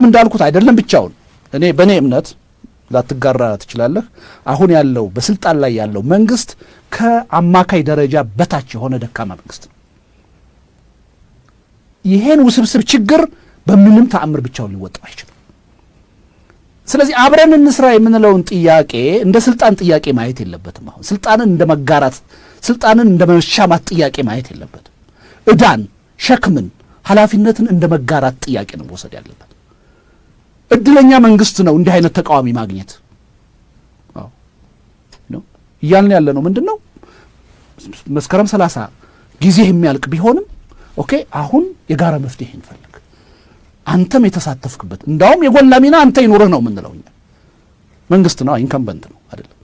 እንዳልኩት አይደለም ብቻውን እኔ በኔ እምነት ላትጋራ ትችላለህ አሁን ያለው በስልጣን ላይ ያለው መንግስት ከአማካይ ደረጃ በታች የሆነ ደካማ መንግስት ነው ይሄን ውስብስብ ችግር በምንም ተአምር ብቻውን ሊወጣው አይችልም ስለዚህ አብረን እንስራ የምንለውን ጥያቄ እንደ ስልጣን ጥያቄ ማየት የለበትም አሁን ስልጣንን እንደ መጋራት ስልጣንን እንደ መሻማት ጥያቄ ማየት የለበትም እዳን ሸክምን ኃላፊነትን እንደ መጋራት ጥያቄ ነው ወሰድ ያለበት እድለኛ መንግስት ነው እንዲህ አይነት ተቃዋሚ ማግኘት ነው ይያልን ያለ ነው ምንድነው መስከረም 30 ጊዜ የሚያልቅ ቢሆንም ኦኬ አሁን የጋራ መፍትሄ እንፈልግ አንተም የተሳተፍክበት እንዳውም የጎላ ሚና አንተ ይኖርህ ነው ምንለውኛ መንግስት ነው ኢንካምበንት ነው አይደለም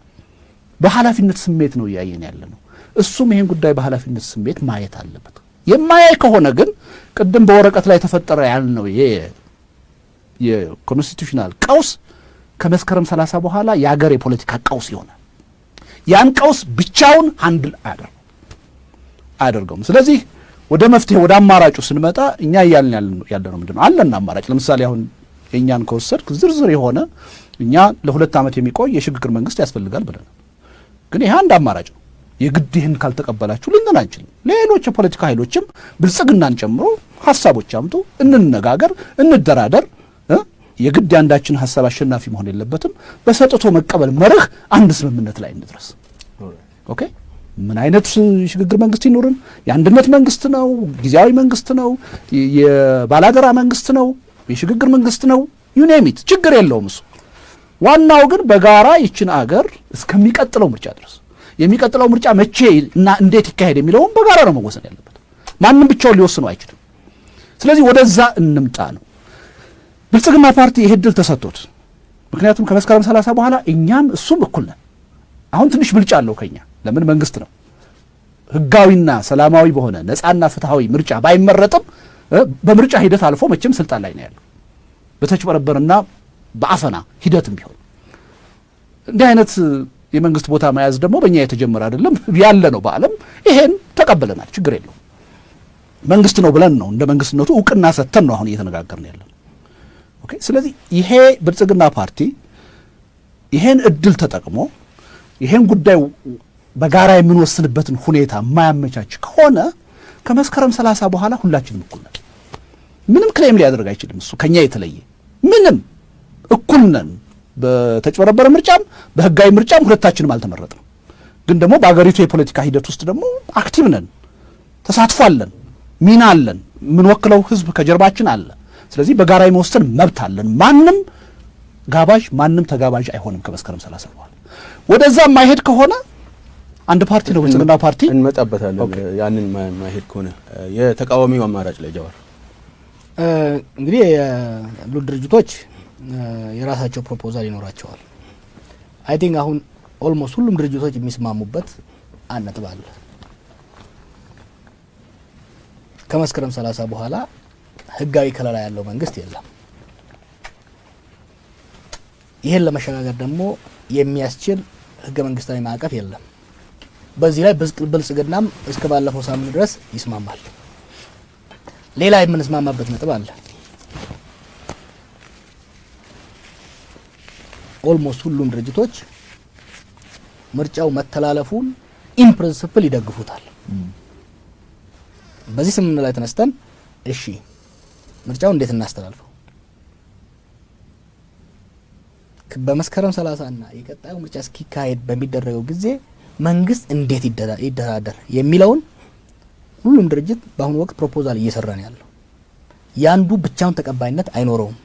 በኃላፊነት ስሜት ነው ያየን ያለ ነው እሱም ይሄን ጉዳይ በኃላፊነት ስሜት ማየት አለበት የማያይ ከሆነ ግን ቅድም በወረቀት ላይ ተፈጠረ ያልነው የኮንስቲቱሽናል ቀውስ ከመስከረም 30 በኋላ የሀገር የፖለቲካ ቀውስ ይሆናል ያን ቀውስ ብቻውን ሃንድል አያደርገውም ስለዚህ ወደ መፍትሄ ወደ አማራጩ ስንመጣ እኛ ያለነው ምንድነው አለና አማራጭ ለምሳሌ አሁን የኛን ከወሰድክ ዝርዝር የሆነ እኛ ለ2 ዓመት የሚቆይ የሽግግር መንግስት ያስፈልጋል ብለን ግን ይሄ አንድ አማራጭ ነው የግድ ይህን ካልተቀበላችሁ ልንል አንችልም ሌሎች የፖለቲካ ኃይሎችም ብልጽግናን ጨምሮ ሐሳቦች አምጡ እንነጋገር እንደራደር የግድ አንዳችን ሐሳብ አሸናፊ መሆን የለበትም በሰጥቶ መቀበል መርህ አንድ ስምምነት ላይ እንድረስ ኦኬ ምን አይነት ሽግግር መንግስት ይኖርን የአንድነት መንግስት ነው ጊዜያዊ መንግስት ነው የባላደራ መንግስት ነው የሽግግር መንግስት ነው ዩኔሚት ችግር የለውም እሱ ዋናው ግን በጋራ ይችን አገር እስከሚቀጥለው ምርጫ ድረስ የሚቀጥለው ምርጫ መቼ እና እንዴት ይካሄድ የሚለውን በጋራ ነው መወሰን ያለበት ማንንም ብቻውን ሊወስነው አይችልም ስለዚህ ወደዛ እንምጣ ነው ብልጽግና ፓርቲ ይሄ ድል ተሰጥቶት ምክንያቱም ከመስከረም 30 በኋላ እኛም እሱም እኩል ነን አሁን ትንሽ ብልጫ አለው ከኛ ለምን መንግስት ነው ህጋዊና ሰላማዊ በሆነ ነፃና ፍትሃዊ ምርጫ ባይመረጥም በምርጫ ሂደት አልፎ መቼም ስልጣን ላይ ነው ያለው በተጭበረበረና በአፈና ሂደትም ቢሆን እንዲህ አይነት የመንግስት ቦታ መያዝ ደግሞ በእኛ የተጀመረ አይደለም ያለ ነው በአለም ይሄን ተቀበለናል ችግር የለውም መንግስት ነው ብለን ነው እንደ መንግስትነቱ እውቅና ሰጥተን ነው አሁን እየተነጋገርን ያለው ኦኬ ስለዚህ ይሄ ብልጽግና ፓርቲ ይሄን እድል ተጠቅሞ ይሄን ጉዳይ በጋራ የምንወስንበትን ሁኔታ ማያመቻች ከሆነ ከመስከረም 30 በኋላ ሁላችንም እኩል ነን ምንም ክሌም ሊያደርግ አይችልም እሱ ከኛ የተለየ ምንም እኩል ነን በተጭበረበረ ምርጫም በህጋዊ ምርጫም ሁለታችንም አልተመረጥንም ግን ደግሞ በአገሪቱ የፖለቲካ ሂደት ውስጥ ደግሞ አክቲቭ ነን ተሳትፏለን ሚና አለን ምን ወክለው ህዝብ ከጀርባችን አለ ስለዚህ በጋራ የመወሰን መብት አለን ማንም ጋባዥ ማንም ተጋባዥ አይሆንም ከመስከረም 30 በኋላ ወደዛ ማይሄድ ከሆነ አንድ ፓርቲ ነው ብልጽግና ፓርቲ እንመጣበታለን ያንን ማይሄድ ከሆነ የተቃዋሚው አማራጭ ላይ ጀዋር እንግዲህ ያሉ ድርጅቶች የራሳቸው ፕሮፖዛል ይኖራቸዋል አይ ቲንክ አሁን ኦልሞስት ሁሉም ድርጅቶች የሚስማሙበት አንድ ነጥብ አለ ከመስከረም 30 በኋላ ህጋዊ ከለላ ያለው መንግስት የለም ይሄን ለመሸጋገር ደግሞ የሚያስችል ህገ መንግስታዊ ማዕቀፍ የለም በዚህ ላይ ብልጽግናም እስከ ባለፈው ሳምንት ድረስ ይስማማል ሌላ የምንስማማበት ነጥብ አለ ኦልሞስት ሁሉም ድርጅቶች ምርጫው መተላለፉን ኢን ፕሪንሲፕል ይደግፉታል በዚህ ስምምነት ላይ ተነስተን እሺ ምርጫው እንዴት እናስተላልፈው በመስከረም 30 እና የቀጣዩ ምርጫ እስኪካሄድ በሚደረገው ጊዜ መንግስት እንዴት ይደራደር የሚለውን ሁሉም ድርጅት በአሁኑ ወቅት ፕሮፖዛል እየሰራ ነው ያለው ያንዱ ብቻውን ተቀባይነት አይኖረውም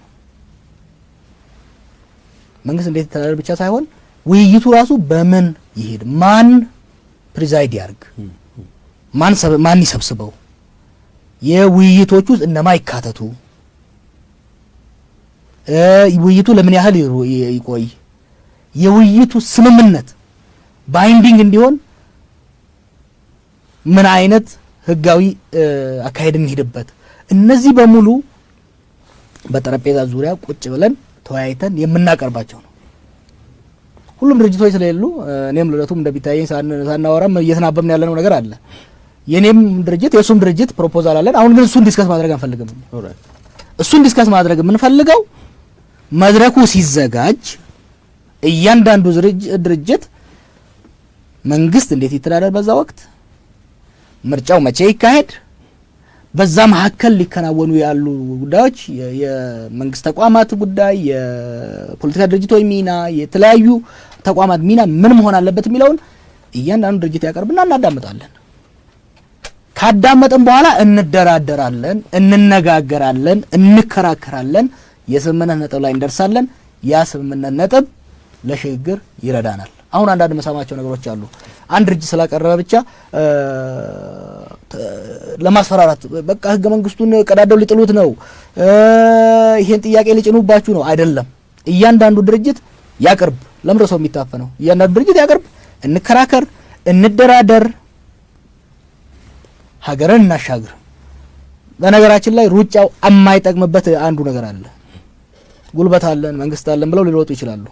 መንግስት እንዴት ይተዳደር ብቻ ሳይሆን ውይይቱ ራሱ በምን ይሄድ ማን ፕሪዛይድ ያርግ ማን ይሰብስበው የውይይቶቹ እነማን ይካተቱ ውይይቱ ለምን ያህል ይቆይ የውይይቱ ስምምነት ባይንዲንግ እንዲሆን ምን አይነት ህጋዊ አካሄድ እንሄድበት እነዚህ በሙሉ በጠረጴዛ ዙሪያ ቁጭ ብለን ተወያይተን የምናቀርባቸው ነው ሁሉም ድርጅቶች ስለሌሉ እኔም ለለቱም እንደቢታየኝ ሳናወራም እየተናበብን ያለነው ነገር አለ የኔም ድርጅት የሱም ድርጅት ፕሮፖዛል አለን አሁን ግን እሱን ዲስከስ ማድረግ አንፈልግም እሱን ዲስከስ ማድረግ የምንፈልገው መድረኩ ሲዘጋጅ እያንዳንዱ ድርጅት መንግስት እንዴት ይተዳደር፣ በዛ ወቅት ምርጫው መቼ ይካሄድ፣ በዛ መካከል ሊከናወኑ ያሉ ጉዳዮች የመንግስት ተቋማት ጉዳይ፣ የፖለቲካ ድርጅቶች ሚና፣ የተለያዩ ተቋማት ሚና ምን መሆን አለበት የሚለውን እያንዳንዱ ድርጅት ያቀርብና እናዳምጣለን። ካዳመጥን በኋላ እንደራደራለን፣ እንነጋገራለን፣ እንከራከራለን፣ የስምምነት ነጥብ ላይ እንደርሳለን። ያ ስምምነት ነጥብ ለሽግግር ይረዳናል። አሁን አንዳንድ መሳማቸው ነገሮች አሉ። አንድ ድርጅት ስላቀረበ ብቻ ለማስፈራራት በቃ ህገ መንግስቱን ቀዳደው ሊጥሉት ነው፣ ይሄን ጥያቄ ሊጭኑባችሁ ነው አይደለም። እያንዳንዱ ድርጅት ያቅርብ። ለምን ሰው የሚታፈነው? እያንዳንዱ ድርጅት ያቅርብ፣ እንከራከር፣ እንደራደር፣ ሀገርን እናሻግር። በነገራችን ላይ ሩጫው የማይጠቅምበት አንዱ ነገር አለ። ጉልበት አለን መንግስት አለን ብለው ሊሮጡ ይችላሉ።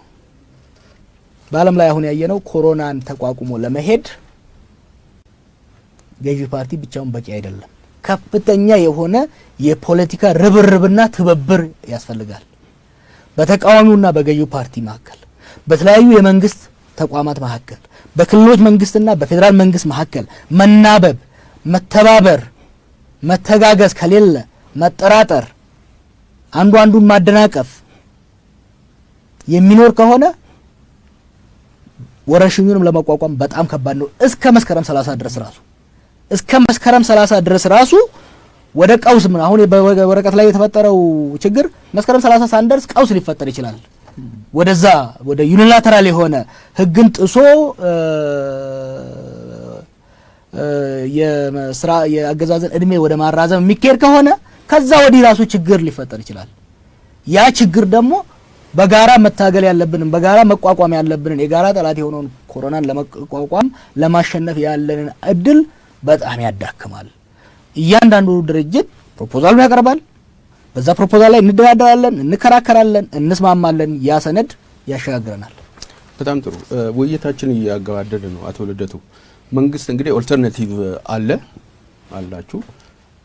በዓለም ላይ አሁን ያየነው ኮሮናን ተቋቁሞ ለመሄድ ገዢ ፓርቲ ብቻውን በቂ አይደለም። ከፍተኛ የሆነ የፖለቲካ ርብርብና ትብብር ያስፈልጋል። በተቃዋሚውና በገዢው ፓርቲ መካከል፣ በተለያዩ የመንግስት ተቋማት መካከል፣ በክልሎች መንግስትና በፌዴራል መንግስት መካከል መናበብ፣ መተባበር፣ መተጋገዝ ከሌለ መጠራጠር፣ አንዱ አንዱን ማደናቀፍ የሚኖር ከሆነ ወረርሽኙንም ለመቋቋም በጣም ከባድ ነው። እስከ መስከረም 30 ድረስ ራሱ ወደ ቀውስ ምን አሁን በወረቀት ላይ የተፈጠረው ችግር መስከረም 30 ሳንደርስ ቀውስ ሊፈጠር ይችላል። ወደዛ ወደ ዩኒላተራል የሆነ ህግን ጥሶ የአገዛዝን እድሜ ወደ ማራዘም የሚካሄድ ከሆነ ከዛ ወዲህ ራሱ ችግር ሊፈጠር ይችላል። ያ ችግር ደግሞ በጋራ መታገል ያለብንን በጋራ መቋቋም ያለብንን የጋራ ጠላት የሆነውን ኮሮናን ለመቋቋም ለማሸነፍ ያለንን እድል በጣም ያዳክማል። እያንዳንዱ ድርጅት ፕሮፖዛሉን ያቀርባል። በዛ ፕሮፖዛል ላይ እንደራደራለን፣ እንከራከራለን፣ እንስማማለን። ያ ሰነድ ያሸጋግረናል። በጣም ጥሩ። ውይይታችን እያገባደደ ነው። አቶ ልደቱ፣ መንግስት እንግዲህ ኦልተርናቲቭ አላችሁ።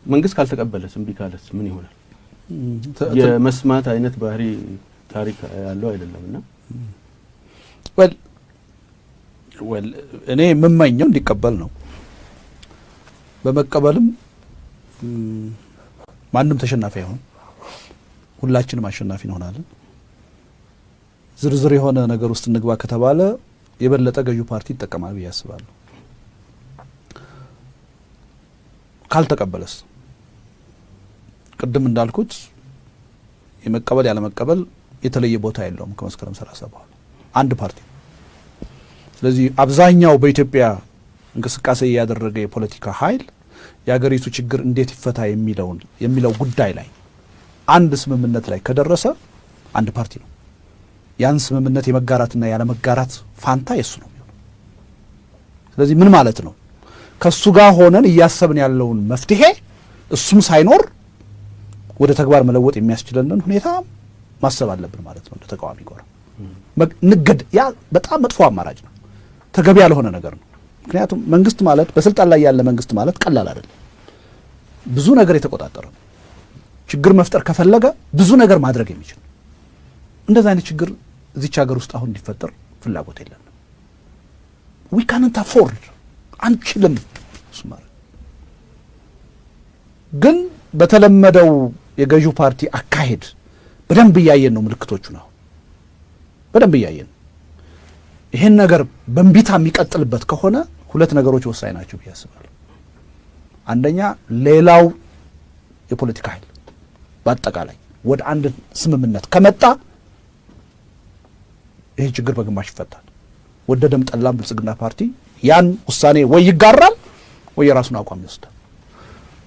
መንግስት ካልተቀበለስ እምቢ ካለስ ምን ይሆናል? የመስማት አይነት ባህሪ ታሪክ ያለው አይደለምና እኔ የምመኘው እንዲቀበል ነው። በመቀበልም ማንም ተሸናፊ አይሆን፣ ሁላችንም አሸናፊ እንሆናለን። ዝርዝር የሆነ ነገር ውስጥ እንግባ ከተባለ የበለጠ ገዢው ፓርቲ ይጠቀማል ብዬ አስባለሁ። ካልተቀበለስ ቅድም እንዳልኩት የመቀበል ያለ መቀበል የተለየ ቦታ የለውም ከመስከረም 30 በኋላ አንድ ፓርቲ። ስለዚህ አብዛኛው በኢትዮጵያ እንቅስቃሴ ያደረገ የፖለቲካ ኃይል የሀገሪቱ ችግር እንዴት ይፈታ የሚለው ጉዳይ ላይ አንድ ስምምነት ላይ ከደረሰ አንድ ፓርቲ ነው። ያን ስምምነት የመጋራትና ያለ መጋራት ፋንታ የሱ ነው የሚሆነው። ስለዚህ ምን ማለት ነው? ከሱ ጋር ሆነን እያሰብን ያለውን መፍትሄ እሱም ሳይኖር ወደ ተግባር መለወጥ የሚያስችለንን ሁኔታ ማሰብ አለብን ማለት ነው። ተቃዋሚ ጎራ ንገድ ያ በጣም መጥፎ አማራጭ ነው። ተገቢ ያልሆነ ነገር ነው። ምክንያቱም መንግስት ማለት በስልጣን ላይ ያለ መንግስት ማለት ቀላል አይደለም። ብዙ ነገር የተቆጣጠረ ነው። ችግር መፍጠር ከፈለገ ብዙ ነገር ማድረግ የሚችል እንደዛ አይነት ችግር እዚች ሀገር ውስጥ አሁን እንዲፈጠር ፍላጎት የለንም። we can't afford አንችልም። ግን በተለመደው የገዢው ፓርቲ አካሄድ በደንብ እያየን ነው ምልክቶቹ ነው። በደንብ እያየን ይሄን ነገር በእንቢታ የሚቀጥልበት ከሆነ ሁለት ነገሮች ወሳኝ ናቸው ብዬ አስባለሁ። አንደኛ ሌላው የፖለቲካ ኃይል በአጠቃላይ ወደ አንድ ስምምነት ከመጣ ይሄ ችግር በግማሽ ይፈታል። ወደደም ጠላም ብልጽግና ፓርቲ ያን ውሳኔ ወይ ይጋራል ወይ የራሱን አቋም ይወስዳል።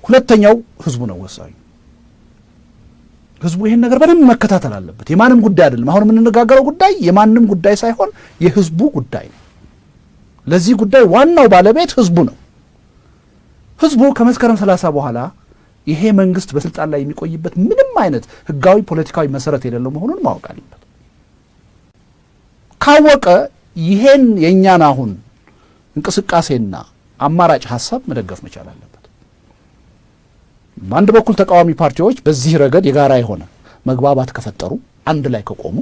ሁለተኛው ህዝቡ ነው ወሳኝ። ህዝቡ ይሄን ነገር በደንብ መከታተል አለበት። የማንም ጉዳይ አይደለም። አሁን የምንነጋገረው ጉዳይ የማንም ጉዳይ ሳይሆን የህዝቡ ጉዳይ ነው። ለዚህ ጉዳይ ዋናው ባለቤት ህዝቡ ነው። ህዝቡ ከመስከረም 30 በኋላ ይሄ መንግስት በስልጣን ላይ የሚቆይበት ምንም አይነት ህጋዊ ፖለቲካዊ መሰረት የሌለው መሆኑን ማወቅ አለበት። ካወቀ ይሄን የኛን አሁን እንቅስቃሴና አማራጭ ሐሳብ መደገፍ መቻል አለበት። በአንድ በኩል ተቃዋሚ ፓርቲዎች በዚህ ረገድ የጋራ የሆነ መግባባት ከፈጠሩ አንድ ላይ ከቆሙ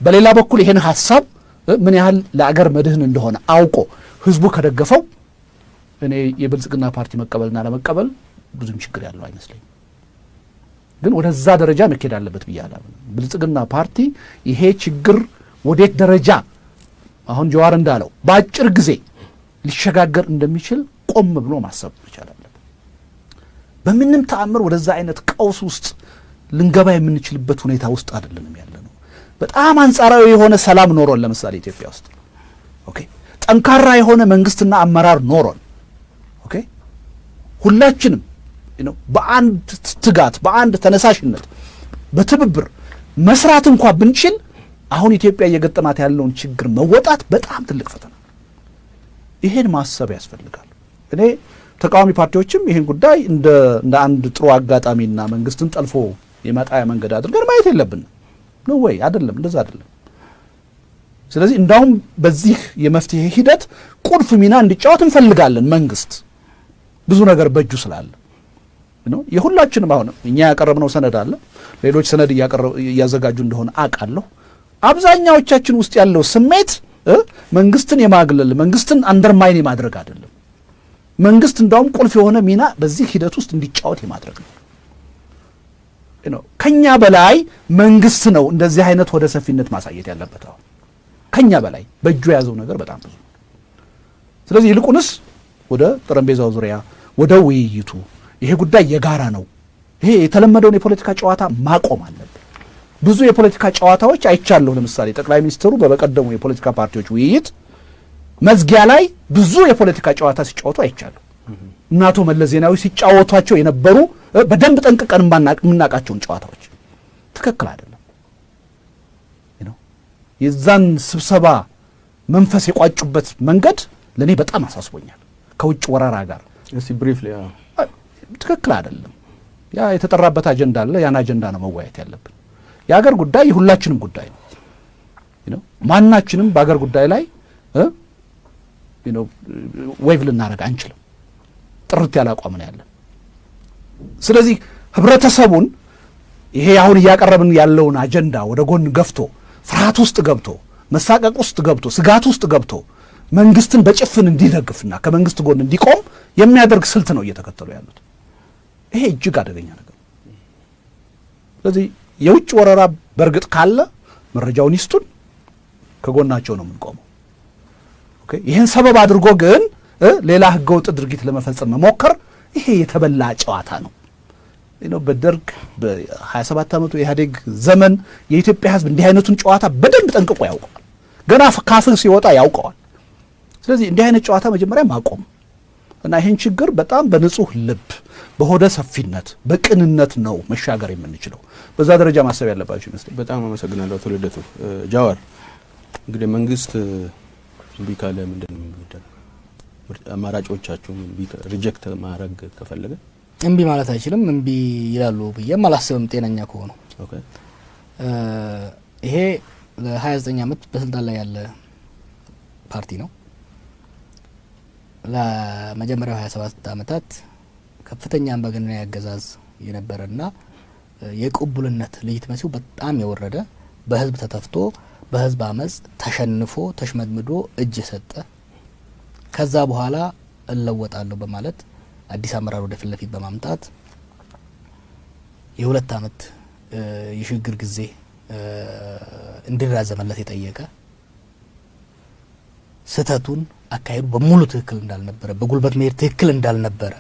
በሌላ በኩል ይሄን ሐሳብ ምን ያህል ለአገር መድህን እንደሆነ አውቆ ህዝቡ ከደገፈው እኔ የብልጽግና ፓርቲ መቀበልና ለመቀበል ብዙም ችግር ያለው አይመስለኝም። ግን ወደዛ ደረጃ መከድ አለበት ብያለሁ። ብልጽግና ፓርቲ ይሄ ችግር ወዴት ደረጃ አሁን ጀዋር እንዳለው በአጭር ጊዜ ሊሸጋገር እንደሚችል ቆም ብሎ ማሰብ መቻል አለበት። በምንም ተአምር ወደዛ አይነት ቀውስ ውስጥ ልንገባ የምንችልበት ሁኔታ ውስጥ አይደለም ያለነው። በጣም አንጻራዊ የሆነ ሰላም ኖሮን ለምሳሌ ኢትዮጵያ ውስጥ ኦኬ፣ ጠንካራ የሆነ መንግስትና አመራር ኖሮን ኦኬ፣ ሁላችንም በአንድ ትጋት በአንድ ተነሳሽነት በትብብር መስራት እንኳን ብንችል አሁን ኢትዮጵያ እየገጠማት ያለውን ችግር መወጣት በጣም ትልቅ ፈተና። ይሄን ማሰብ ያስፈልጋል። እኔ ተቃዋሚ ፓርቲዎችም ይሄን ጉዳይ እንደ አንድ ጥሩ አጋጣሚና መንግስትን ጠልፎ የመጣያ መንገድ አድርገን ማየት የለብንም ነው ወይ? አይደለም፣ እንደዛ አይደለም። ስለዚህ እንዳውም በዚህ የመፍትሄ ሂደት ቁልፍ ሚና እንዲጫወት እንፈልጋለን። መንግስት ብዙ ነገር በእጁ ስላለ ነው። የሁላችንም አሁን እኛ ያቀረብነው ሰነድ አለ፣ ሌሎች ሰነድ እያዘጋጁ እንደሆነ አውቃለሁ። አብዛኛዎቻችን ውስጥ ያለው ስሜት መንግስትን የማግለል መንግስትን አንደርማይን የማድረግ አይደለም። መንግስት እንዳውም ቁልፍ የሆነ ሚና በዚህ ሂደት ውስጥ እንዲጫወት የማድረግ ነው። ከኛ በላይ መንግስት ነው እንደዚህ አይነት ወደ ሰፊነት ማሳየት ያለበት። አሁን ከኛ በላይ በእጁ የያዘው ነገር በጣም ብዙ። ስለዚህ ይልቁንስ ወደ ጠረጴዛው ዙሪያ ወደ ውይይቱ ይሄ ጉዳይ የጋራ ነው። ይሄ የተለመደውን የፖለቲካ ጨዋታ ማቆም አለበት። ብዙ የፖለቲካ ጨዋታዎች አይቻለሁ። ለምሳሌ ጠቅላይ ሚኒስትሩ በበቀደሙ የፖለቲካ ፓርቲዎች ውይይት መዝጊያ ላይ ብዙ የፖለቲካ ጨዋታ ሲጫወቱ አይቻለሁ። እና አቶ መለስ ዜናዊ ሲጫወቷቸው የነበሩ በደንብ ጠንቅቀን የምናውቃቸውን ጨዋታዎች ትክክል አይደለም። የዛን ስብሰባ መንፈስ የቋጩበት መንገድ ለእኔ በጣም አሳስቦኛል። ከውጭ ወረራ ጋር እስቲ ብሪፍሊ ትክክል አይደለም። ያ የተጠራበት አጀንዳ አለ። ያን አጀንዳ ነው መወያየት ያለብን። የሀገር ጉዳይ የሁላችንም ጉዳይ ነው። ማናችንም በሀገር ጉዳይ ላይ ዌቭ ልናደርግ አንችልም። ጥርት ያለ አቋም ነው ያለን። ስለዚህ ህብረተሰቡን ይሄ አሁን እያቀረብን ያለውን አጀንዳ ወደ ጎን ገፍቶ ፍርሃት ውስጥ ገብቶ መሳቀቅ ውስጥ ገብቶ ስጋት ውስጥ ገብቶ መንግስትን በጭፍን እንዲደግፍና ከመንግስት ጎን እንዲቆም የሚያደርግ ስልት ነው እየተከተሉ ያሉት። ይሄ እጅግ አደገኛ ነገር። ስለዚህ የውጭ ወረራ በእርግጥ ካለ መረጃውን ይስጡን፣ ከጎናቸው ነው የምንቆመው። ኦኬ፣ ይሄን ሰበብ አድርጎ ግን ሌላ ህገወጥ ድርጊት ለመፈጸም መሞከር ይሄ የተበላ ጨዋታ ነው። በደርግ በ27 ዓመቱ የኢህአዴግ ዘመን የኢትዮጵያ ህዝብ እንዲህ አይነቱን ጨዋታ በደንብ ጠንቅቆ ያውቀዋል። ገና ካፍህ ሲወጣ ያውቀዋል። ስለዚህ እንዲህ አይነት ጨዋታ መጀመሪያ ማቆም እና ይህን ችግር በጣም በንጹህ ልብ በሆደ ሰፊነት በቅንነት ነው መሻገር የምንችለው። በዛ ደረጃ ማሰብ ያለባችሁ ይመስለኛል። በጣም አመሰግናለሁ አቶ ልደቱ። ጃዋር እንግዲህ መንግስት እምቢ ካለ ምንድን ነው የሚደረገው? አማራጮቻችሁን ሪጀክት ማድረግ ከፈለገ እምቢ ማለት አይችልም። እምቢ ይላሉ ብዬም አላስብም ጤነኛ ከሆኑ። ኦኬ፣ ይሄ ለ29 ዓመት በስልጣን ላይ ያለ ፓርቲ ነው። ለመጀመሪያው 27 ዓመታት ከፍተኛ አምባገነናዊ አገዛዝ የነበረና የቅቡልነት ልጅትመሲው በጣም የወረደ በህዝብ ተተፍቶ በህዝብ አመጽ ተሸንፎ ተሽመድምዶ እጅ የሰጠ ከዛ በኋላ እለወጣለሁ በማለት አዲስ አመራር ወደ ፊት ለፊት በማምጣት የ2 ዓመት የሽግግር ጊዜ እንዲራዘመለት የጠየቀ ስተቱን አካሄዱ በሙሉ ትክክል እንዳልነበረ በጉልበት መሄድ ትክክል እንዳልነበረ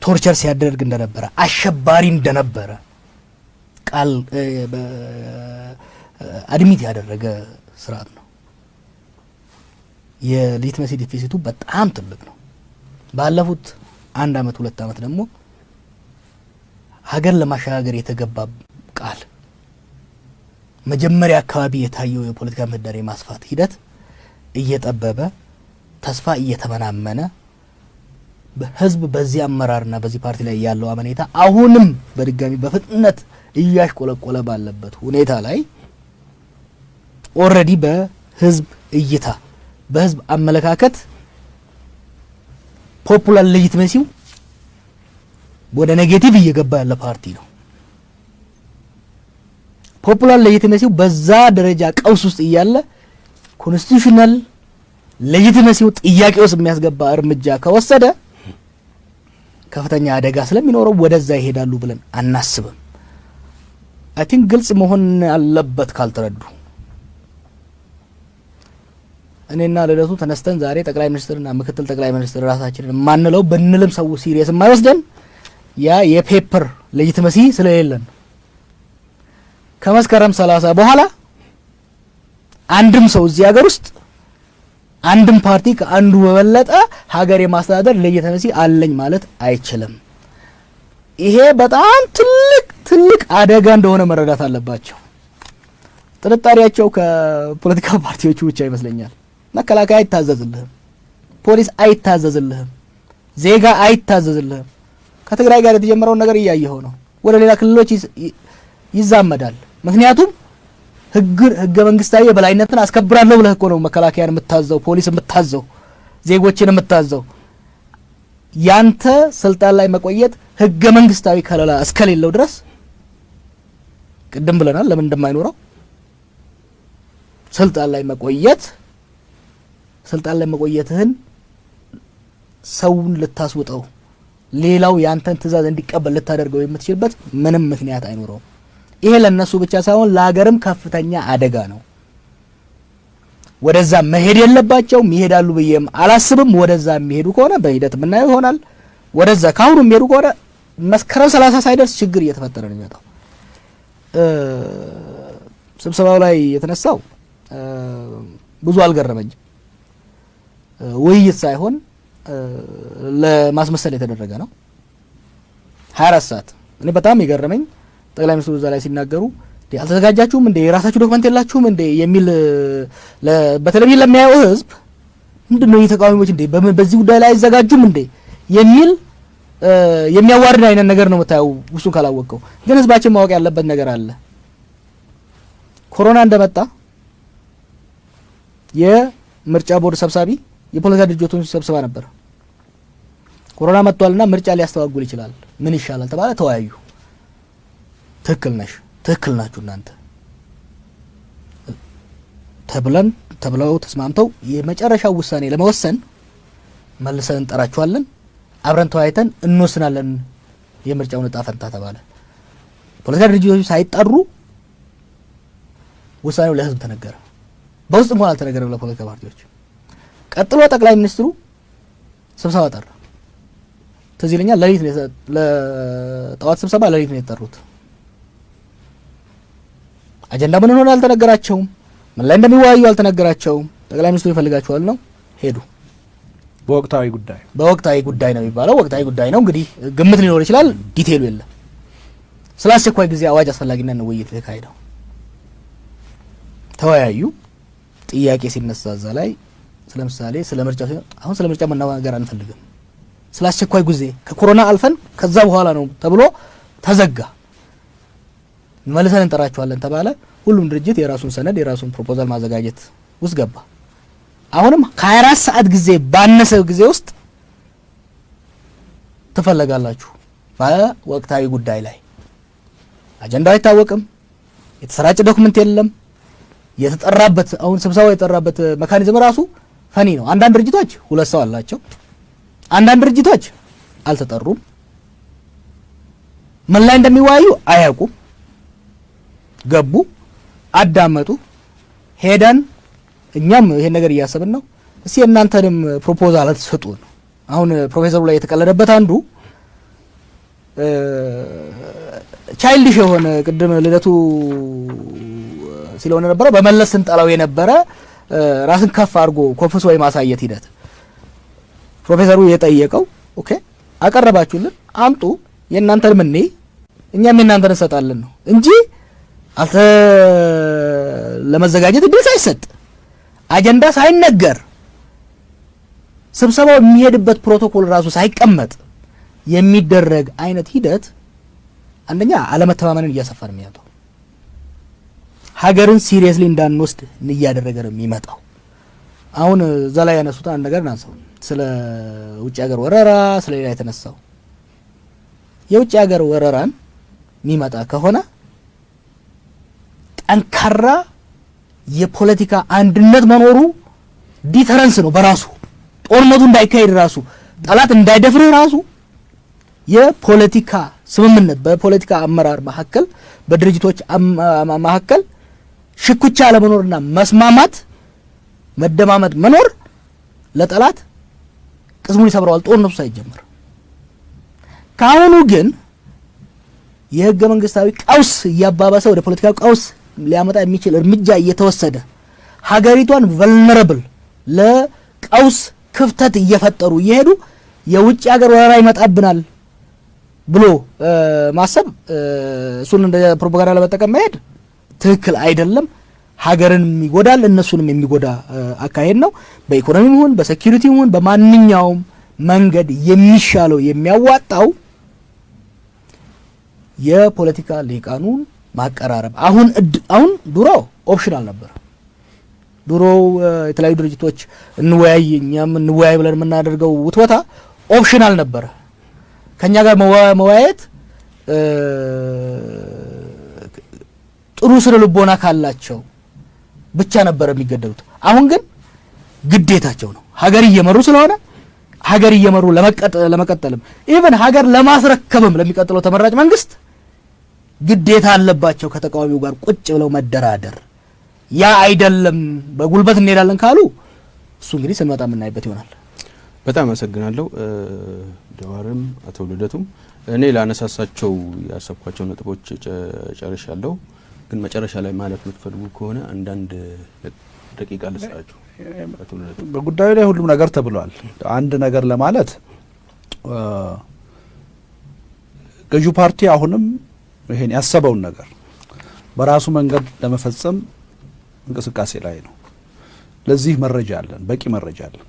ቶርቸር ሲያደርግ እንደነበረ አሸባሪ እንደነበረ ቃል አድሚት ያደረገ ስርዓት ነው። የሊትመሲ ዲፊሲቱ በጣም ትልቅ ነው። ባለፉት 1 ዓመት 2 ዓመት ደግሞ ሀገር ለማሻገር የተገባ ቃል መጀመሪያ አካባቢ የታየው የፖለቲካ ምህዳር የማስፋት ሂደት እየጠበበ ተስፋ እየተመናመነ በህዝብ በዚህ አመራርና በዚህ ፓርቲ ላይ ያለው አመኔታ አሁንም በድጋሚ በፍጥነት እያሽቆለቆለ ባለበት ሁኔታ ላይ ኦልሬዲ በህዝብ እይታ በህዝብ አመለካከት ፖፑላር ሌጂቲሜሲው ወደ ኔጌቲቭ እየገባ ያለ ፓርቲ ነው። ፖፑላር ሌጂቲመሲው በዛ ደረጃ ቀውስ ውስጥ እያለ ኮንስቲቱሽናል ሌጂቲመሲው ጥያቄ ውስጥ የሚያስገባ እርምጃ ከወሰደ ከፍተኛ አደጋ ስለሚኖረው ወደዛ ይሄዳሉ ብለን አናስብም። አይ ቲንክ ግልጽ መሆን አለበት ካልተረዱ። እኔና ልደቱ ተነስተን ዛሬ ጠቅላይ ሚኒስትርና ምክትል ጠቅላይ ሚኒስትር ራሳችንን ማንለው ብንልም ሰው ሲሪየስ የማይወስደን ያ የፔፐር ሌጂቲመሲ ስለሌለን ከመስከረም 30 በኋላ አንድም ሰው እዚህ ሀገር ውስጥ አንድም ፓርቲ ከአንዱ በበለጠ ሀገር የማስተዳደር ሌጂቲመሲ አለኝ ማለት አይችልም። ይሄ በጣም ትልቅ አደጋ እንደሆነ መረዳት አለባቸው። ጥርጣሬያቸው ከፖለቲካ ፓርቲዎቹ ብቻ ይመስለኛል። መከላከያ አይታዘዝልህም፣ ፖሊስ አይታዘዝልህም፣ ዜጋ አይታዘዝልህም። ከትግራይ ጋር የተጀመረውን ነገር እያየኸው ነው። ወደ ሌላ ክልሎች ይዛመዳል። ምክንያቱም ህገ መንግስታዊ የበላይነትን አስከብራለሁ ብለህ እኮ ነው መከላከያን የምታዘው፣ ፖሊስ የምታዘው፣ ዜጎችን የምታዘው። ያንተ ስልጣን ላይ መቆየት ህገ መንግስታዊ ከለላ እስከሌለው ድረስ ቅድም ብለናል ለምን እንደማይኖረው ስልጣን ላይ መቆየትህን ሰውን ልታስውጠው ሌላው ያንተን ትእዛዝ እንዲቀበል ልታደርገው የምትችልበት ምንም ምክንያት አይኖረውም። ይሄ ለነሱ ብቻ ሳይሆን ለሀገርም ከፍተኛ አደጋ ነው። ወደዛ መሄድ የለባቸውም። ይሄዳሉ ብዬም አላስብም። ወደዛ የሚሄዱ ከሆነ በሂደት የምናየው ይሆናል። ወደዛ ካሁኑ የሚሄዱ ከሆነ መስከረም 30 ሳይደርስ ችግር እየተፈጠረ ነው የሚመጣው። ስብሰባው ላይ የተነሳው ብዙ አልገረመኝም። ውይይት ሳይሆን ለማስመሰል የተደረገ ነው። 24 ሰዓት እኔ በጣም የገረመኝ ጠቅላይ ሚኒስትሩ እዛ ላይ ሲናገሩ አልተዘጋጃችሁም እንዴ የራሳችሁ ዶክመንት የላችሁም እንዴ የሚል በቴሌቪዥን ለሚያየው ህዝብ ምንድነው የተቃዋሚዎች እንዴ በዚህ ጉዳይ ላይ አይዘጋጁም እንዴ የሚል የሚያዋርድ አይነት ነገር ነው የምታየው። ውሱን ካላወቀው ግን ህዝባችን ማወቅ ያለበት ነገር አለ። ኮሮና እንደመጣ የምርጫ ቦርድ ሰብሳቢ የፖለቲካ ድርጅቶችን ሰብስባ ነበር። ኮሮና መጥቷልና ምርጫ ሊያስተዋጉል ይችላል፣ ምን ይሻላል ተባለ። ተወያዩ። ትክክል ናችሁ እናንተ ተብለው ተስማምተው የመጨረሻው ውሳኔ ለመወሰን መልሰን እንጠራችኋለን፣ አብረን ተወያይተን እንወስናለን የምርጫውን ዕጣ ፈንታ ተባለ። ፖለቲካ ድርጅቶች ሳይጠሩ ውሳኔው ለህዝብ ተነገረ። በውስጥ እንኳን አልተነገረም ለፖለቲካ ፓርቲዎች። ቀጥሎ ጠቅላይ ሚኒስትሩ ስብሰባ ጠራ። ትዝ ይለኛል ለጠዋት ስብሰባ ለሊት ነው የተጠሩት። አጀንዳ ምን ሆነ አልተነገራቸውም። ምን ላይ እንደሚወያዩ አልተነገራቸውም። ጠቅላይ ሚኒስትሩ ይፈልጋቸዋል ነው ሄዱ። በወቅታዊ ጉዳይ ነው የሚባለው። ወቅታዊ ጉዳይ ነው እንግዲህ ግምት ሊኖር ይችላል፣ ዲቴይሉ የለም። ስለ አስቸኳይ ጊዜ አዋጅ አስፈላጊነት ነው ውይይት የተካሄደው። ተወያዩ። ጥያቄ ሲነሳ እዛ ላይ ስለምሳሌ ስለ ምርጫ መናገር አንፈልግም፣ ስለ አስቸኳይ ጊዜ ከኮሮና አልፈን ከዛ በኋላ ነው ተብሎ ተዘጋ። መልሰን እንጠራቸዋለን ተባለ። ሁሉም ድርጅት የራሱን ሰነድ የራሱን ፕሮፖዛል ማዘጋጀት ውስጥ ገባ። አሁንም ከ24 ሰዓት ጊዜ ባነሰ ጊዜ ውስጥ ትፈለጋላችሁ በወቅታዊ ጉዳይ ላይ። አጀንዳው አይታወቅም፣ የተሰራጨ ዶክመንት የለም። የተጠራበት አሁን ስብሰባው የተጠራበት ሜካኒዝም ራሱ ፈኒ ነው። አንዳንድ ድርጅቶች 2 ሰው አላቸው፣ አንዳንድ ድርጅቶች አልተጠሩም። ምን ላይ እንደሚወያዩ አያውቁም። ገቡ፣ አዳመጡ፣ ሄደን እኛም ይሄን ነገር እያሰብን ነው። እስቲ እናንተንም ፕሮፖዛል አትሰጡን። አሁን ፕሮፌሰሩ ላይ የተቀለደበት አንዱ ቻይልድሽ የሆነ ቅድም ልደቱ ሲለሆነ ነበረ በመለስ ስንጠላው የነበረ ራስን ከፍ አድርጎ ኮንፈስ ወይ ማሳየት ሂደት ፕሮፌሰሩ የጠየቀው ኦኬ አቀረባችሁልን አምጡ የእናንተን ምን እኛም የእናንተን እንሰጣለን ነው እንጂ ለመዘጋጀት እድል ሳይሰጥ አጀንዳ ሳይነገር ስብሰባው የሚሄድበት ፕሮቶኮል ራሱ ሳይቀመጥ የሚደረግ አይነት ሂደት አንደኛ አለመተማመንን እያሰፋን የሚያጣው ሀገርን ሲሪየስሊ እንዳንወስድ እያደረገ ነው የሚመጣው። አሁን እዛ ላይ ያነሱት አንድ ነገር ናንሰው ስለ ውጭ ሀገር ወረራ ስለ ሌላ የተነሳው የውጭ ሀገር ወረራን የሚመጣ ከሆነ ጠንካራ የፖለቲካ አንድነት መኖሩ ዲተረንስ ነው በራሱ ጦርነቱ እንዳይካሄድ ራሱ ጠላት እንዳይደፍር ራሱ የፖለቲካ ስምምነት በፖለቲካ አመራር መካከል በድርጅቶች መካከል ሽኩቻ ለመኖርና መስማማት መደማመጥ መኖር ለጠላት ቅስሙን ይሰብረዋል ጦርነቱ ሳይጀምር። ካሁኑ ግን የህገ መንግስታዊ ቀውስ እያባባሰ ወደ ፖለቲካዊ ቀውስ ሊያመጣ የሚችል እርምጃ እየተወሰደ ሀገሪቷን ቨልነረብል ለቀውስ ክፍተት እየፈጠሩ እየሄዱ የውጭ ሀገር ወረራ ይመጣብናል ብሎ ማሰብ እሱን እንደ ፕሮፓጋንዳ ለመጠቀም መሄድ ትክክል አይደለም። ሀገርን ይጎዳል፣ እነሱንም የሚጎዳ አካሄድ ነው። በኢኮኖሚም ይሁን በሴኩሪቲም ይሁን በማንኛውም መንገድ የሚሻለው የሚያዋጣው የፖለቲካ ሊቃኑን ማቀራረብ። አሁን ድሮ ኦፕሽናል ነበር። ድሮ የተለያዩ ድርጅቶች እንወያይ እኛም እንወያይ ብለን የምናደርገው ውትወታ ኦፕሽናል ነበረ። ከኛ ጋር መወያየት ጥሩ ስነ ልቦና ካላቸው ብቻ ነበር የሚገደሉት። አሁን ግን ግዴታቸው ነው። ሀገር እየመሩ ስለሆነ ሀገር እየመሩ ለመቀጠልም ኢቭን ሀገር ለማስረከብም ለሚቀጥለው ተመራጭ መንግስት ግዴታ አለባቸው ከተቃዋሚው ጋር ቁጭ ብለው መደራደር። ያ አይደለም በጉልበት እንሄዳለን ካሉ እሱ እንግዲህ ስንመጣ የምናይበት ይሆናል። በጣም አመሰግናለሁ ጀዋርም አቶ ልደቱም። እኔ ላነሳሳቸው ያሰብኳቸው ነጥቦች ጨርሻለሁ። ግን መጨረሻ ላይ ማለት የምትፈልጉ ከሆነ አንዳንድ ደቂቃ ልስጣችሁ። አቶ ልደቱ በጉዳዩ ላይ ሁሉም ነገር ተብሏል። አንድ ነገር ለማለት ገዢው ፓርቲ አሁንም ይሄን ያሰበውን ነገር በራሱ መንገድ ለመፈጸም እንቅስቃሴ ላይ ነው። ለዚህ መረጃ አለን፣ በቂ መረጃ አለን።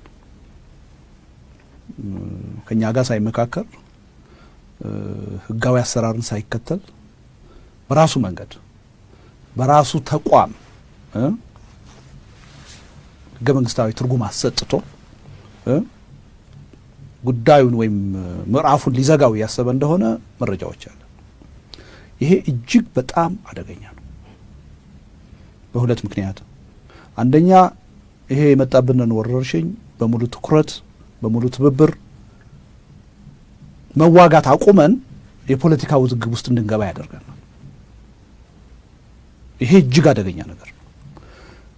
ከኛ ጋር ሳይመካከር ህጋዊ አሰራርን ሳይከተል በራሱ መንገድ በራሱ ተቋም ህገ መንግስታዊ ትርጉም አሰጥቶ ጉዳዩን ወይም ምዕራፉን ሊዘጋው ያሰበ እንደሆነ መረጃዎች አለ። ይሄ እጅግ በጣም አደገኛ ነው በሁለት ምክንያት። አንደኛ ይሄ የመጣብንን ወረርሽኝ በሙሉ ትኩረት በሙሉ ትብብር መዋጋት አቁመን የፖለቲካ ውዝግብ ውስጥ እንድንገባ ያደርጋል። ይሄ እጅግ አደገኛ ነገር ነው።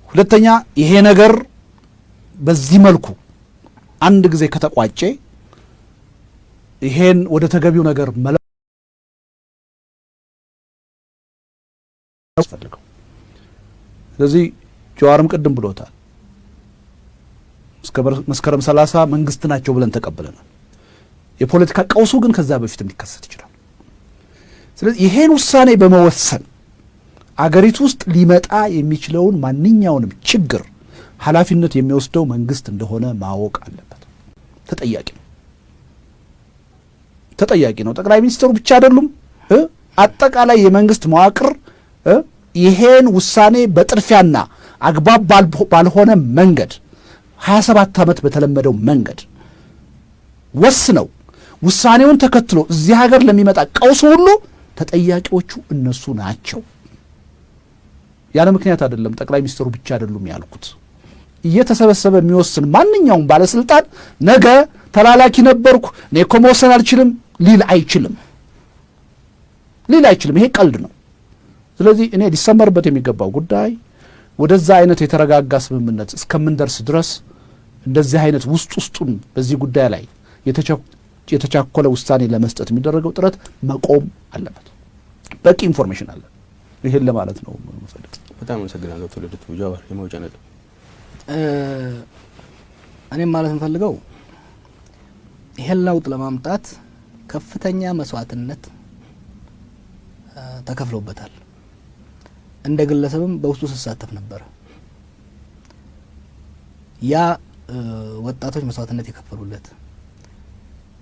ሁለተኛ ይሄ ነገር በዚህ መልኩ አንድ ጊዜ ከተቋጨ ይሄን ወደ ተገቢው ነገር ያስፈልገው። ስለዚህ ጀዋርም ቅድም ብሎታል። መስከረም 30 መንግስት ናቸው ብለን ተቀበለናል። የፖለቲካ ቀውሱ ግን ከዛ በፊት ሊከሰት ይችላል። ስለዚህ ይሄን ውሳኔ በመወሰን አገሪቱ ውስጥ ሊመጣ የሚችለውን ማንኛውንም ችግር ኃላፊነት የሚወስደው መንግስት እንደሆነ ማወቅ አለበት። ተጠያቂ ነው። ጠቅላይ ሚኒስትሩ ብቻ አይደሉም። አጠቃላይ የመንግስት መዋቅር ይሄን ውሳኔ በጥርፊያና አግባብ ባልሆነ መንገድ 27 ዓመት በተለመደው መንገድ ወስነው ውሳኔውን ተከትሎ እዚህ ሀገር ለሚመጣ ቀውስ ሁሉ ተጠያቂዎቹ እነሱ ናቸው። ያለ ምክንያት አይደለም። ጠቅላይ ሚኒስትሩ ብቻ አይደሉም ያልኩት። እየተሰበሰበ የሚወስን ማንኛውም ባለስልጣን ነገ ተላላኪ ነበርኩ እኔ እኮ መወሰን አልችልም ሊል አይችልም። ይሄ ቀልድ ነው። ስለዚህ እኔ ሊሰመርበት የሚገባው ጉዳይ ወደዛ አይነት የተረጋጋ ስምምነት እስከምንደርስ ድረስ እንደዚህ አይነት ውስጡን በዚህ ጉዳይ ላይ የተቻኮለ ውሳኔ ለመስጠት የሚደረገው ጥረት መቆም አለበት። በቂ ኢንፎርሜሽን አለ። ይሄን ለማለት ነው የምፈልገው። በጣም አመሰግናለሁ። ተወለደቱ ጃዋር የመውጫ ነጥብ እኔም ማለት የምፈልገው ይሄን ለውጥ ለማምጣት ከፍተኛ መስዋዕትነት ተከፍሎበታል። እንደ ግለሰብም በውስጡ ሲሳተፍ ነበር። ያ ወጣቶች መስዋዕትነት የከፈሉለት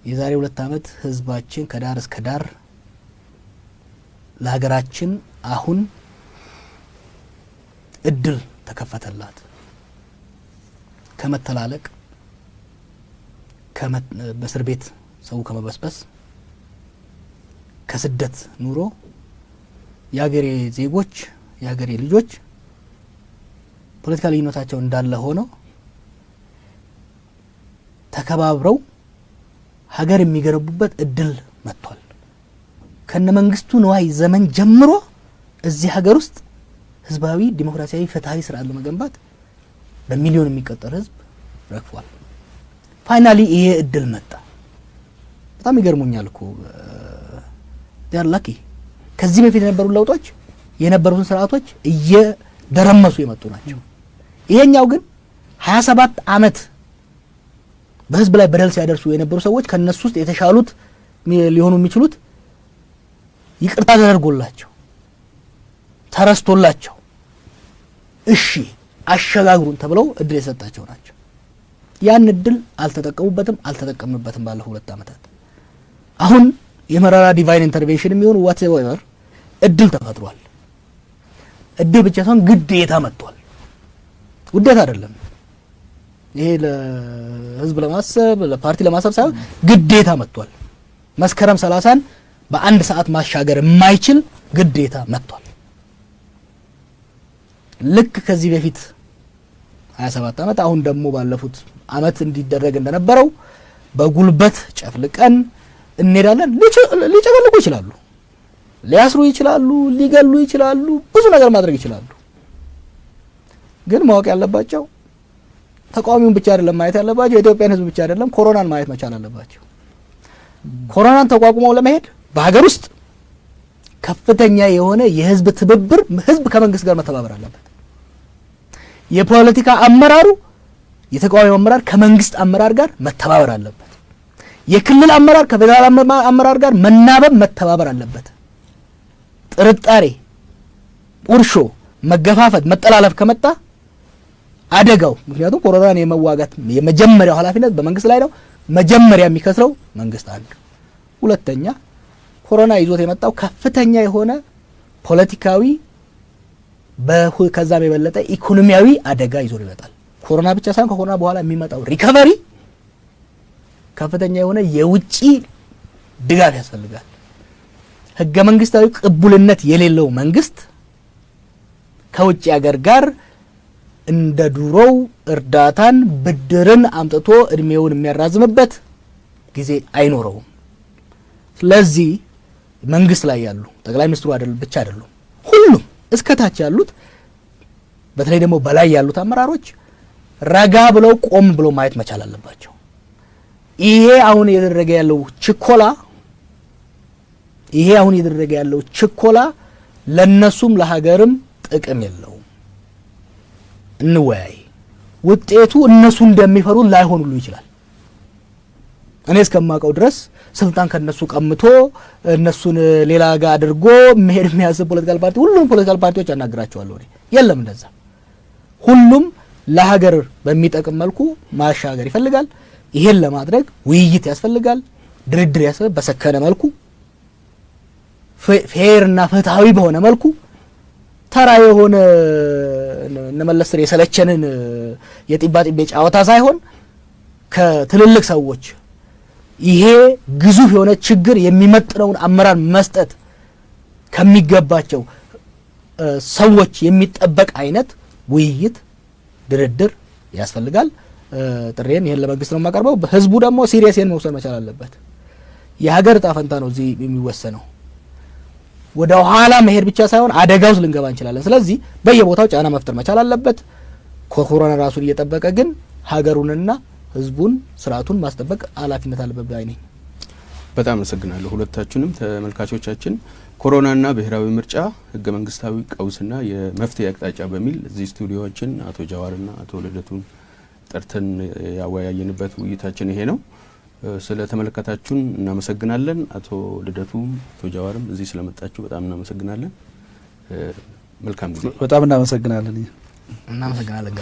የዛሬ 2 ዓመት ህዝባችን ከዳር እስከ ዳር ለሀገራችን አሁን እድል ተከፈተላት። ከመተላለቅ በእስር ቤት ሰው ከመበስበስ ከስደት ኑሮ የሀገሬ ዜጎች የሀገሬ ልጆች ፖለቲካ ልዩነታቸው እንዳለ ሆኖ ተከባብረው ሀገር የሚገነቡበት እድል መጥቷል። ከነ መንግስቱ ንዋይ ዘመን ጀምሮ እዚህ ሀገር ውስጥ ህዝባዊ ዲሞክራሲያዊ ፍትሃዊ ስርዓት ለመገንባት በሚሊዮን የሚቆጠር ህዝብ ረክፏል። ፋይናሊ ይሄ እድል መጣ። በጣም ይገርሙኛል እኮ ዲያር ላኪ ከዚህ በፊት የነበሩ ለውጦች የነበሩትን ስርዓቶች እየደረመሱ የመጡ ናቸው። ይሄኛው ግን 27 አመት በህዝብ ላይ በደል ሲያደርሱ የነበሩ ሰዎች ከነሱ ውስጥ የተሻሉት ሊሆኑ የሚችሉት ይቅርታ ተደርጎላቸው ተረስቶላቸው እሺ አሸጋግሩን ተብለው እድል የሰጣቸው ናቸው። ያን እድል አልተጠቀሙበትም፣ አልተጠቀምንበትም ባለፈው 2 አመታት። አሁን የመራራ ዲቫይን ኢንተርቬንሽን የሚሆን ዋትኤቨር እድል ተፈጥሯል። እድል ብቻ ሳይሆን ግዴታ መጥቷል። ውዴታ አይደለም። ይሄ ለህዝብ ለማሰብ ለፓርቲ ለማሰብ ሳይሆን ግዴታ መጥቷል። መስከረም 30ን በአንድ ሰዓት ማሻገር የማይችል ግዴታ መጥቷል። ልክ ከዚህ በፊት 27 አመት አሁን ደግሞ ባለፉት አመት እንዲደረግ እንደነበረው በጉልበት ጨፍልቀን እንሄዳለን። ሊጨፈልቁ ይችላሉ፣ ሊያስሩ ይችላሉ፣ ሊገሉ ይችላሉ፣ ብዙ ነገር ማድረግ ይችላሉ። ግን ማወቅ ያለባቸው ተቃዋሚውን ብቻ አይደለም ማየት ያለባቸው፣ የኢትዮጵያን ህዝብ ብቻ አይደለም ኮሮናን ማየት መቻል አለባቸው። ኮሮናን ተቋቁመው ለመሄድ በሀገር ውስጥ ከፍተኛ የሆነ የህዝብ ትብብር፣ ህዝብ ከመንግስት ጋር መተባበር አለበት። የፖለቲካ አመራሩ የተቃዋሚ አመራር ከመንግስት አመራር ጋር መተባበር አለበት። የክልል አመራር ከፌደራል አመራር ጋር መናበብ መተባበር አለበት። ጥርጣሬ፣ ቁርሾ፣ መገፋፈት፣ መጠላለፍ ከመጣ አደጋው ምክንያቱም ኮሮናን የመዋጋት የመጀመሪያው ኃላፊነት በመንግስት ላይ ነው። መጀመሪያ የሚከስረው መንግስት አንድ፣ ሁለተኛ ኮሮና ይዞት የመጣው ከፍተኛ የሆነ ፖለቲካዊ ከዛም የበለጠ ኢኮኖሚያዊ አደጋ ይዞ ይመጣል። ኮሮና ብቻ ሳይሆን ከኮሮና በኋላ የሚመጣው ሪከቨሪ ከፍተኛ የሆነ የውጪ ድጋፍ ያስፈልጋል። ህገ መንግስታዊ ቅቡልነት የሌለው መንግስት ከውጪ ሀገር ጋር እንደ ዱሮው እርዳታን ብድርን አምጥቶ እድሜውን የሚያራዝምበት ጊዜ አይኖረውም። ስለዚህ መንግስት ላይ ያሉ ጠቅላይ ሚኒስትሩ ብቻ አይደሉም፣ ሁሉም እስከታች ያሉት በተለይ ደግሞ በላይ ያሉት አመራሮች ረጋ ብለው ቆም ብለው ማየት መቻል አለባቸው። ይሄ አሁን እየተደረገ ያለው ችኮላ ለነሱም ለሀገርም ጥቅም የለውም። እንወያይ። ውጤቱ እነሱ እንደሚፈሩት ላይሆን ሁሉ ይችላል። እኔ እስከማውቀው ድረስ ስልጣን ከነሱ ቀምቶ እነሱን ሌላ ጋር አድርጎ መሄድ የሚያስብ ፖለቲካል ፓርቲ ሁሉም ፖለቲካል ፓርቲዎች ያናግራቸዋለሁ። የለም እንደዛ። ሁሉም ለሀገር በሚጠቅም መልኩ ማሻገር ይፈልጋል። ይሄን ለማድረግ ውይይት ያስፈልጋል፣ ድርድር ያስፈልጋል። በሰከነ መልኩ ፌርና ፍትሃዊ በሆነ መልኩ ተራ የሆነ እነመለስ የሰለቸንን የጢባጢቤ ጨዋታ ሳይሆን ከትልልቅ ሰዎች ይሄ ግዙፍ የሆነ ችግር የሚመጥነውን አመራር መስጠት ከሚገባቸው ሰዎች የሚጠበቅ አይነት ውይይት፣ ድርድር ያስፈልጋል። ጥሬን ይሄን ለመንግስት ነው የማቀርበው። ህዝቡ ደግሞ ሲሪየስን መውሰድ መቻል አለበት። የሀገር ዕጣ ፈንታ ነው እዚህ የሚወሰነው። ወደ ኋላ መሄድ ብቻ ሳይሆን አደጋ ውስጥ ልንገባ እንችላለን። ስለዚህ በየቦታው ጫና መፍጠር መቻል አለበት። ኮሮና ራሱን እየጠበቀ ግን ሀገሩንና ህዝቡን ስርዓቱን ማስጠበቅ ኃላፊነት አለበት ባይ ነኝ። በጣም አመሰግናለሁ ሁለታችሁንም። ተመልካቾቻችን ኮሮናና ብሄራዊ ምርጫ ህገ መንግስታዊ ቀውስና የመፍትሄ አቅጣጫ በሚል እዚህ ስቱዲዮችን አቶ ጃዋርና አቶ ልደቱን ጠርተን ያወያየንበት ውይይታችን ይሄ ነው። ስለ ተመለከታችሁን እናመሰግናለን። አቶ ልደቱም አቶ ጃዋርም እዚህ ስለመጣችሁ በጣም እናመሰግናለን። መልካም ጊዜ። በጣም እናመሰግናለን። እናመሰግናለን።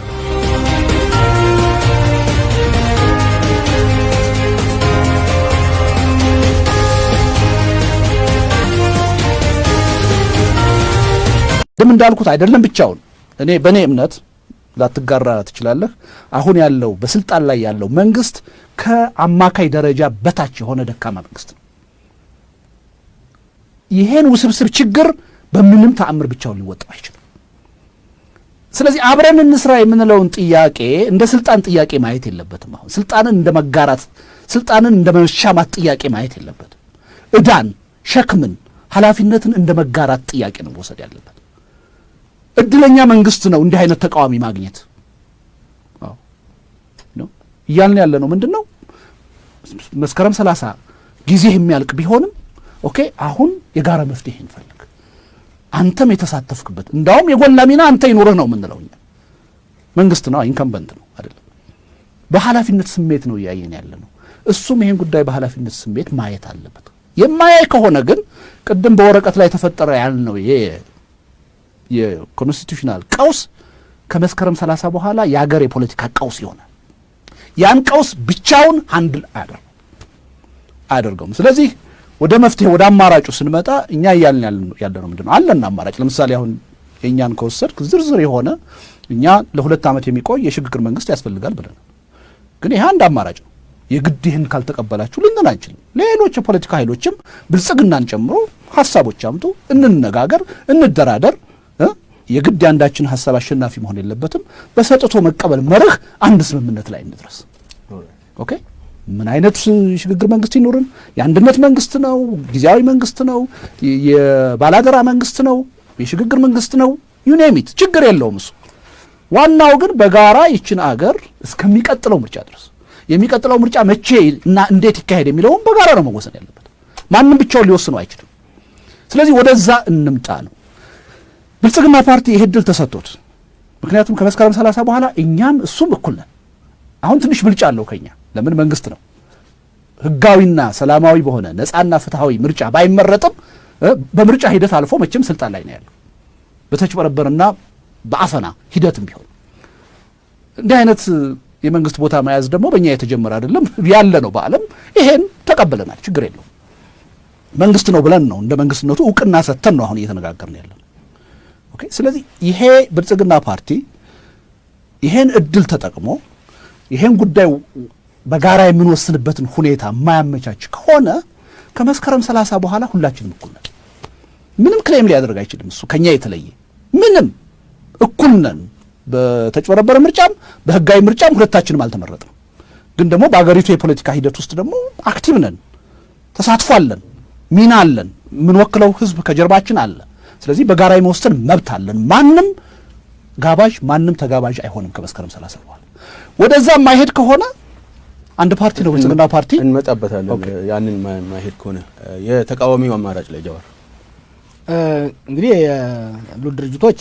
ደም እንዳልኩት አይደለም ብቻውን። እኔ በእኔ እምነት ላትጋራ ትችላለህ። አሁን ያለው በስልጣን ላይ ያለው መንግስት ከአማካይ ደረጃ በታች የሆነ ደካማ መንግስት ነው። ይሄን ውስብስብ ችግር በምንም ተአምር ብቻውን ሊወጣው አይችልም። ስለዚህ አብረን እንስራ የምንለውን ጥያቄ እንደ ስልጣን ጥያቄ ማየት የለበትም። አሁን ስልጣንን እንደ መጋራት ስልጣንን እንደ መሻማት ጥያቄ ማየት የለበትም። እዳን፣ ሸክምን፣ ኃላፊነትን እንደ መጋራት ጥያቄ ነው መውሰድ ያለበት። እድለኛ መንግስት ነው እንዲህ አይነት ተቃዋሚ ማግኘት። አዎ ነው እያልን ያለ ነው። ምንድነው መስከረም 30 ጊዜ የሚያልቅ ቢሆንም ኦኬ አሁን የጋራ መፍትሄ እንፈልግ። አንተም የተሳተፍክበት እንዳውም የጎላ ሚና አንተ ይኖርህ ነው የምንለው እኛ። መንግስት ነው ኢንከምበንት ነው አይደለም። በኃላፊነት ስሜት ነው እያየን ያለ ነው። እሱም ይሄን ጉዳይ በኃላፊነት ስሜት ማየት አለበት። የማያይ ከሆነ ግን ቅድም በወረቀት ላይ ተፈጠረ ያልነው የኮንስቲቱሽናል ቀውስ ከመስከረም 30 በኋላ የሀገር የፖለቲካ ቀውስ ይሆናል። ያን ቀውስ ብቻውን ሃንድል አያደርገውም። ስለዚህ ወደ መፍትሄ ወደ አማራጩ ስንመጣ እኛ እያልን ያለነው ምንድነው? አለን አማራጭ። ለምሳሌ አሁን የእኛን ከወሰድክ ዝርዝር የሆነ እኛ ለ2 ዓመት የሚቆይ የሽግግር መንግስት ያስፈልጋል ብለን ግን ይሄ አንድ አማራጭ ነው። የግድ ይህን ካልተቀበላችሁ ልንል አንችልም። ሌሎች የፖለቲካ ኃይሎችም ብልጽግናን ጨምሮ ሀሳቦች አምጡ፣ እንነጋገር፣ እንደራደር። የግድ ያንዳችን ሀሳብ አሸናፊ መሆን የለበትም። በሰጥቶ መቀበል መርህ አንድ ስምምነት ላይ እንድረስ። ኦኬ ምን አይነት ሽግግር መንግስት ይኖርን? የአንድነት መንግስት ነው? ጊዜያዊ መንግስት ነው? የባላደራ መንግስት ነው? የሽግግር መንግስት ነው? ዩኔሚት ችግር የለውም እሱ። ዋናው ግን በጋራ ይችን አገር እስከሚቀጥለው ምርጫ ድረስ የሚቀጥለው ምርጫ መቼ እና እንዴት ይካሄድ የሚለውን በጋራ ነው መወሰን ያለበት። ማንም ብቻውን ሊወስነው አይችልም። ስለዚህ ወደዛ እንምጣ ነው። ብልጽግና ፓርቲ ይሄ ዕድል ተሰጥቶት፣ ምክንያቱም ከመስከረም 30 በኋላ እኛም እሱም እኩል ነን። አሁን ትንሽ ብልጫ አለው ከኛ። ለምን መንግስት ነው። ህጋዊና ሰላማዊ በሆነ ነፃና ፍትሃዊ ምርጫ ባይመረጥም በምርጫ ሂደት አልፎ መቼም ስልጣን ላይ ነው ያለው። በተጭበረበርና በአፈና ሂደትም ቢሆን እንዲህ አይነት የመንግስት ቦታ መያዝ ደግሞ በእኛ የተጀመረ አይደለም፣ ያለ ነው በዓለም። ይሄን ተቀበለናል፣ ችግር የለውም። መንግስት ነው ብለን ነው እንደ መንግስትነቱ እውቅና ሰጥተን ነው አሁን እየተነጋገርን ያለው። ኦኬ ስለዚህ ይሄ ብልጽግና ፓርቲ ይሄን እድል ተጠቅሞ ይሄን ጉዳይ በጋራ የምንወስንበትን ሁኔታ የማያመቻች ከሆነ ከመስከረም 30 በኋላ ሁላችንም እኩል ነን። ምንም ክሌም ሊያደርግ አይችልም እሱ ከኛ የተለየ ምንም እኩል ነን። በተጭበረበረ ምርጫም በህጋዊ ምርጫም ሁለታችንም አልተመረጥንም። ግን ደግሞ በአገሪቱ የፖለቲካ ሂደት ውስጥ ደግሞ አክቲቭ ነን፣ ተሳትፏለን፣ ሚና አለን፣ የምንወክለው ህዝብ ከጀርባችን አለ። ስለዚህ በጋራ የመወሰን መብት አለን። ማንም ጋባዥ ማንም ተጋባዥ አይሆንም ከመስከረም 30 በኋላ። ወደዛ ማይሄድ ከሆነ አንድ ፓርቲ ነው ብልጽግና ፓርቲ እንመጣበታለን። ያንን ማይሄድ ከሆነ የተቃዋሚው አማራጭ ላይ ጀዋር እንግዲህ ያሉ ድርጅቶች